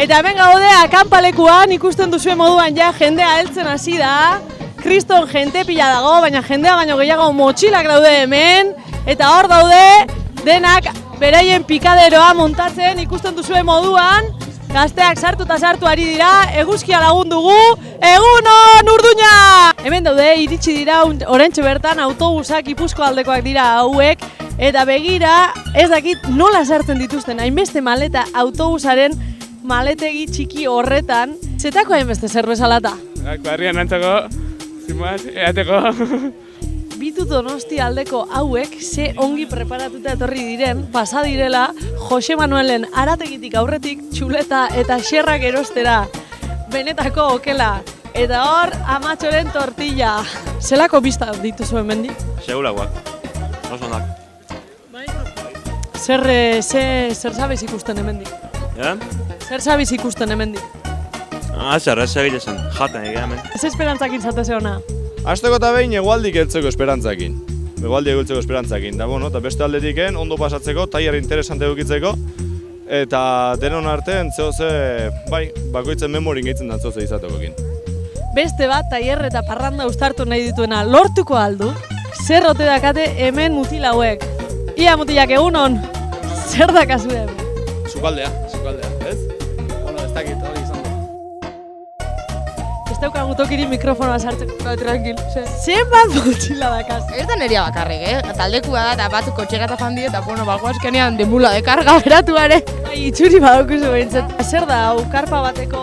Eta hemen gaude akanpalekuan, ikusten duzuen moduan ja jendea heltzen hasi da. Kriston jente pila dago, baina jendea baino gehiago motxilak daude hemen. Eta hor daude denak beraien pikaderoa montatzen ikusten duzuen moduan. Gazteak sartu eta sartu ari dira, eguzkia lagun dugu, egunon Urduña! Hemen daude, iritsi dira, oraintxe bertan autobusak Gipuzkoa aldekoak dira hauek, eta begira, ez dakit nola sartzen dituzten, hainbeste maleta autobusaren maletegi txiki horretan. Zetako hainbeste zerbeza lata? Kuadrian antzako, zimaz, eateko. Bitu Donostia aldeko hauek ze ongi preparatuta etorri diren, pasa direla Jose Manuelen arategitik aurretik txuleta eta xerrak erostera. Benetako okela. Eta hor, amatxoren tortilla. Zelako bista dituzu hemendik? Seguragoak, oso onak. Zer zabiz ikusten hemendik? Ja? Zer zabiz ikusten hemendik? Zer, ez egile zen, jaten egia hemen. Ez esperantzakin zateze ona? Azteko eta behin egualdik heltzeko esperantzakin. Egualdik heltzeko esperantzakin. Eta beste aldetiken ondo pasatzeko, tailer interesante edukitzeko. Eta denon artean, bakoitzen memorin gehitzen da zehoze izatekoekin. Beste bat, tailer eta parranda uztartu nahi dituena lortuko aldu, zer ote dakate hemen mutil hauek. Ia mutilak egunon, zer dakazu hemen? Sukaldea, ez? Ez dakit, hori izan du. Ez daukagu tokiri mikrofonoa sartzeko, tranquil. Zenbat motxila dakaz? Ez da neria bakarrik, taldekua da, eta batzuk kotxegata joan die, eta bagoazkenean demula de karga beratu are. Itxuri badaukuzu behintzat. Zer da, hau karpa bateko,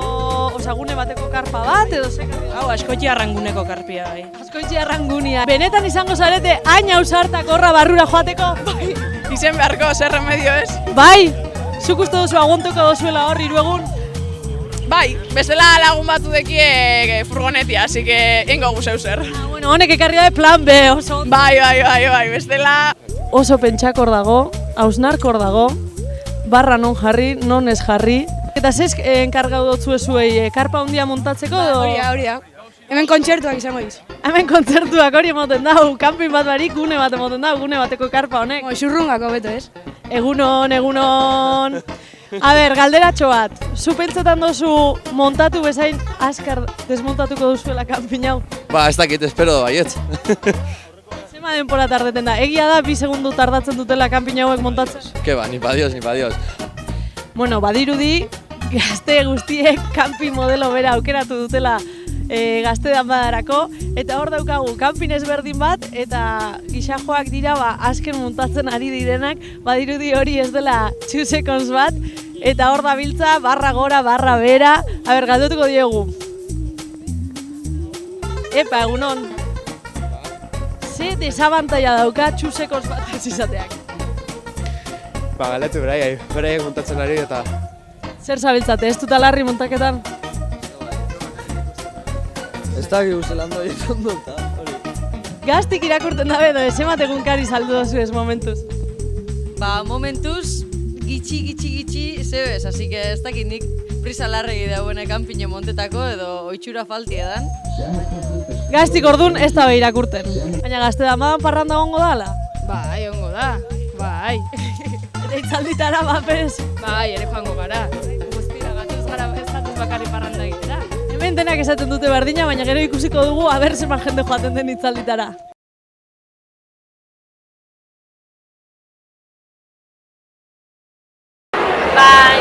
osagune bateko karpa bat, edo zekarri? Hau, askoitzi arranguneko karpia, bai. Askoitzi arrangunia. Benetan izango zarete, hain ausartak horra barrura joateko? Bai. Izen beharko, zer remedio ez? Bai, zuk uste duzu aguantoko dozuela hor 3 egun? Bai, bestela lagun batu dekie furgonetia, así que ingo guzeu zer. Bueno, honek ekarri da plan B, oso. Bai, bestela... Oso pentsakor dago, hausnarkor dago, barra non jarri, non ez jarri. Eta zez enkargau dutzu ezuei, karpa handia montatzeko edo? Hori da. Hemen kontzertuak izango diz. Hemen kontzertuak hori emoten dau, kanpin bat barik gune bat emoten dau, gune bateko karpa honek. Xurrungako beto ez? Egunon. A ber, galderatxo bat, zu pentsetan dozu montatu bezain askar desmontatuko duzuela kanpin hau? Ez dakit, espero da baietz. Zema denpora tardeten da, egia da 2 segundu tardatzen dutela kanpin hauek montatzen? Ke ba, ni pa dios. Bueno, badirudi, gazte guztiek kanpin modelo bera aukeratu dutela gazte danbadarako, eta hor daukagu kanpin ezberdin bat, eta gixajoak dira azken montatzen ari direnak, badirudi hori ez dela 2 seconds bat, eta hor dabiltza barra gora, barra bera. A ber, galdetuko diegu. Epa, egunon. Ze desabantaia dauka 2 seconds bat ez izateak? Galdetu beraiek montatzen ari eta... Zer zabiltzate, ez dut alarri montaketan? Ez dakit guztelan doi ondo eta hori. Gaztik irakurten dabe edo ezemat egunkari saldu dozu ez momentuz? Momentuz, gitxi zebez, así que ez dakit nik prisa larregi dagoene kanpine montetako edo oitxura falti edan. Gaztik ordun ez da irakurten. Baina gazte damadan parranda gongo dala? Bai, ongo da, bai. Eta itzalditara bapez? Bai, ere joango gara. Guztira, gatuz gara ez gatuz bakarri parranda egitera. Hemen denak esaten dute berdina, baina gero ikusiko dugu aber zenbat jende joaten den itzalditara.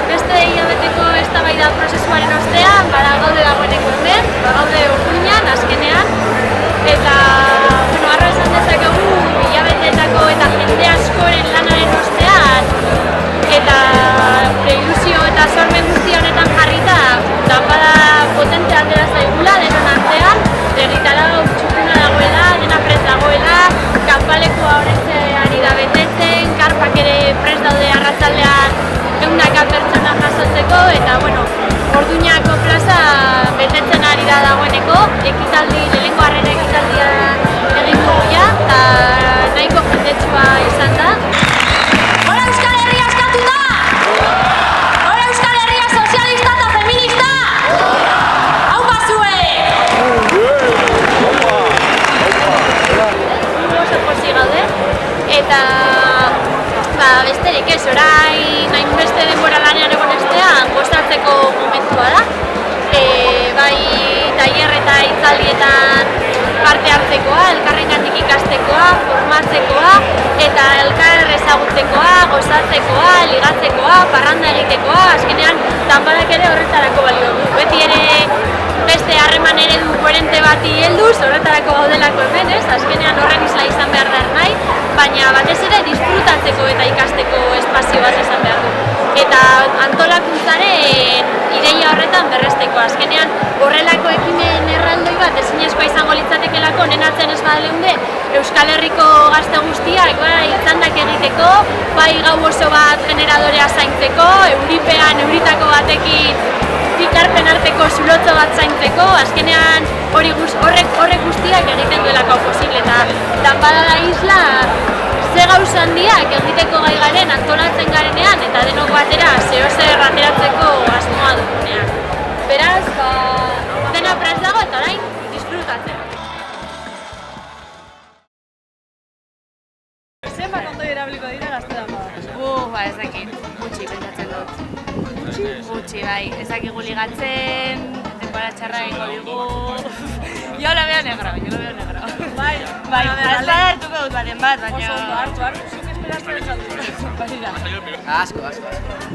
Beste hilabeteko eztabaida prozesuaren ostean, gaude dagoeneko hemen, gaude Urduñan, azkenean, eta arro esan dezakegu hilabeteetako eta jende askoren lanaren ostean, eta ilusio eta sormen guzti honetan jarrita, danbada potente atera zaigula denon artean, egitara txukuna dagoela, dena prest dagoela, kanpalekua horretze ari da betetzen, karpak ere prest daude arratzaldean 100 pertsona jasotzeko, eta Urduñako plaza betetzen ari da dagoeneko, lehenengo harrera ekitaldia egingo ja, eta nahiko jendetsua izan da. Hora Euskal Herria askatu da! Hora Euskal Herria sozialista eta feminista! Hau pasue! Oso posi gaude, eta besterik ez, orain hainbeste denbora lanean egon estean, gozatzeko momentu animatzekoa, eta elkar ezagutzekoa, gozatzekoa, ligatzekoa, parranda egitekoa, azkenean danbadak ere horretarako balio du. Beti ere beste harreman eredu koherente bati helduz, horretarako gaudelako hemen, ez? Azkenean horren isla izan behar da nahi, baina batez ere disfrutatzeko eta ikasteko espazio bat izan behar du. Eta antolakuntzaren ideia horretan berresteko. Azkenean horrelako ekimen erraldoi bat ezinezkoa izango litzatekelako nenatzen ez badaleunde Euskal Herriko gazte guztiak bai txandak egiteko, bai gau oso bat generadorea zaintzeko, euripean euritako batekin bikarpen arteko zulotzo bat zaintzeko, azkenean horrek guztiak egiten duelako posible eta danbada da isla ze gauza handiak egiteko gai garen antolatzen garenean eta denok batera zehozer ateratzeko asmoa dugunean. Beraz, dena prest dago eta orain disfrutatzen. Zenbat ondoi erabiliko dira gazte danbadak? Ba ez dakit, gutxi pentsatzen dut. Gutxi, bai, ez dakigu ligatzen, denbora txarra egingo digu. Jo lo veo negro. Bai, ez da hartuko dut baren bat, baina... Oso ondo, hartu, zuk esperazte desaldu. Asko.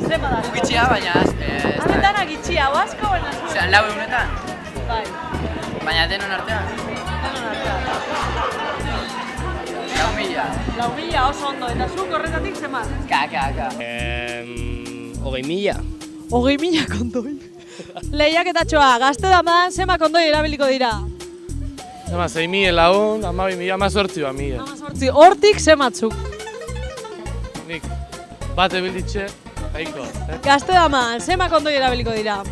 Zenbat asko? Gitxia, baina Hanetan agitxia, asko baina zu? Osea, 4 egunetan, Bai, baina denon artean. denon artean. 4.000. Oso ondo, eta zuk horretatik zenbat? Ka. 20.000. 20.000 kondoi. Lehiaketatxoa, gazte danbadan zenbat kondoi erabiliko dira? 6.000 lagun, 12.000, 18.000. 18. Hortik zenbatzuk? Nik bat ebilditxe, haiko. Gazte danbadan zenbat kondoi erabiliko dira?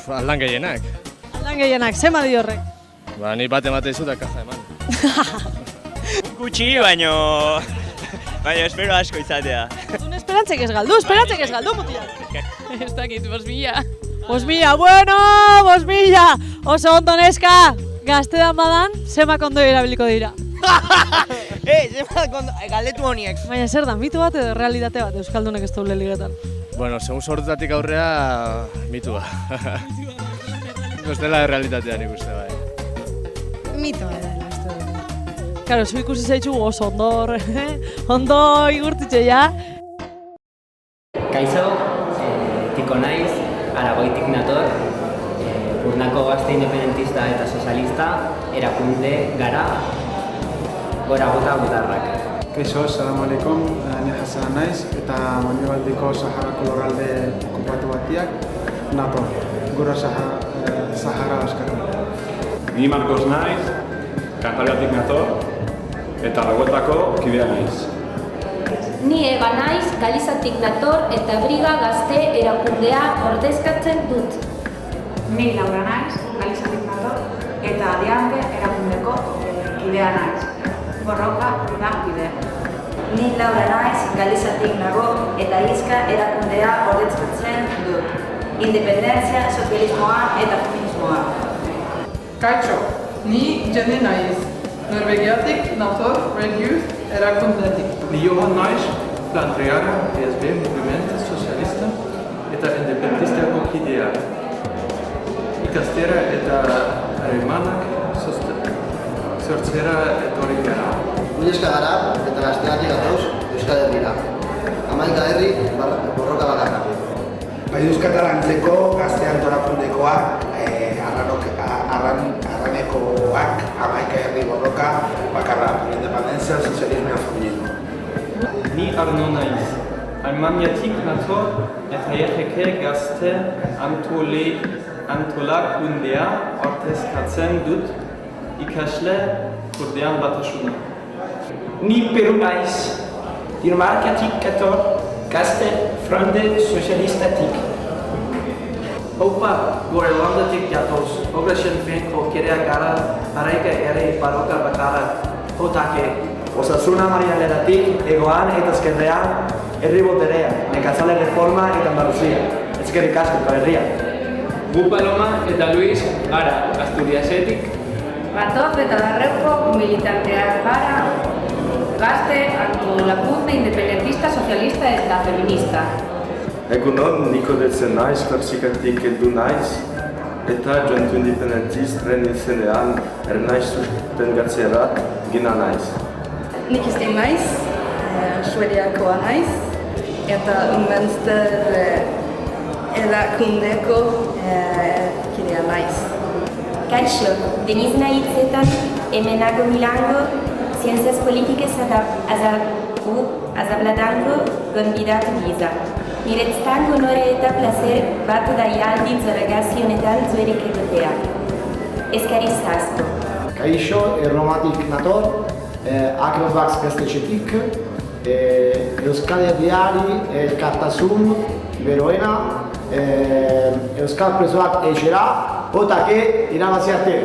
Aldan gehienak. Aldan gehienak, zenbat di horrek? Ba, ni bat emate izu eta kaja eman. Gutxi, baino espero asko izatea. Zun esperantzek ez galdu, mutilak. Ez dakit, 5.000. 5.000, bueno, 5.000! Oso ondo neska! Gazte danbadan zenbat kondoi erabiliko dira? Galdetu honiek. Baina zer da, mito bat edo realitate bat Euskaldunek ez daule ligetan? Bueno, segun sortutatik aurrea, mitua. Bestela realitatea nik uste bai. Mitoa da, uste dut. Karo, zu ikusi zaitxu oso ondo igurtitxe ja. Kaixo, tiko naiz, Aragoitik nator, Urnako gazte independentista eta sozialista, erakunde gara, gora gota gutarrak. Kaixo, salam aleikum, ni Hasan naiz eta Mendebaldeko Saharako lurralde okupatu batiak nator, gora Sahara Euskarra. Ni Marcos naiz, Kantariatik nator eta Aragoetako kidea naiz. Ni Eba naiz, Galizatik nator eta Briga Gazte erakundea ordezkatzen dut. Ni Laura naiz, Galizatik nator eta Adiante erakundeko kidea naiz. Borroka da kidea. Ni Laura naiz, Galizatik nago eta Izka erakundea ordezkatzen dut. Independentzia, sozialismoa eta feminismoa. Kaixo, ni Jenny naiz, Norvegiatik nator Red Youth erakundetik. Ni Johan naiz, Plantreara, PSB, Movimento Socialista eta Independentistako kidea. Ikastera eta harremanak sortzera etorri gara. Mileska gara eta gazteatik gatoz Euskal Herrira. 11 herri borroka bakarra. Bai Euskatalantzeko gazte antolakundekoak, arranekoak, 11 herri borroka bakarra. Independentzia, sozialismo eta feminismo. Ni Arno naiz, Almaniatik nator eta JRK gazte antolakundea ordezkatzen dut ikasle kurdean batasuna. Ni Peru naiz, Dinamarkatik nator gazte fronde sozialistatik. Opa, gure landatik jatoz, Ogasen Finko kidea gara, Araika ere barroka bakarra hotake. Osasuna Marianeratik, Egoan eta Ezkerrean, herri boterea, nekazale reforma eta Andaluzia. Ezkerrik asko eta herria. Gu Paloma eta Luis gara, Asturiasetik. Batoz eta Darreko militanteak gara, gazte antolakunde independentista, sozialista eta feminista. Egunon, Niko detzen naiz, Korsikatik heldu naiz, eta jointu independentistren izenean ernaiz sustengatzerat gina naiz. Nik izten naiz, Suediakoa naiz, eta Münster erakundeko kidea naiz. Kaixo, Denizna hitzetan, hemenago Milango, Zienzias Politikez azabladango gonbidatu giza. Niretzat honore eta placer bat da jaldi zaragazio honetan zuerik egotea. Eskariz asko. Kaixo, Erromatik nator, Acrobax gaztetxetik, Euskal Herriari, Elkartasun, Beroena, Euskal Presoak Eixera, otake irabazi arte.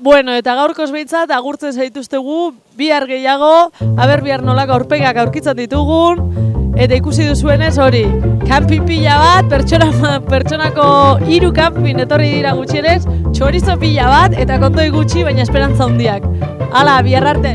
Bueno, eta gaurkoz behintzat agurtzen zaituztegu bihar gehiago, bihar nolako aurpegak aurkitzen ditugun, eta ikusi duzuenez hori, kanpin pila bat, pertsonako 3 kanpin etorri dira gutxienez, txorizo pila bat, eta kontoi gutxi, baina esperantza handiak. Hala, bihar arte!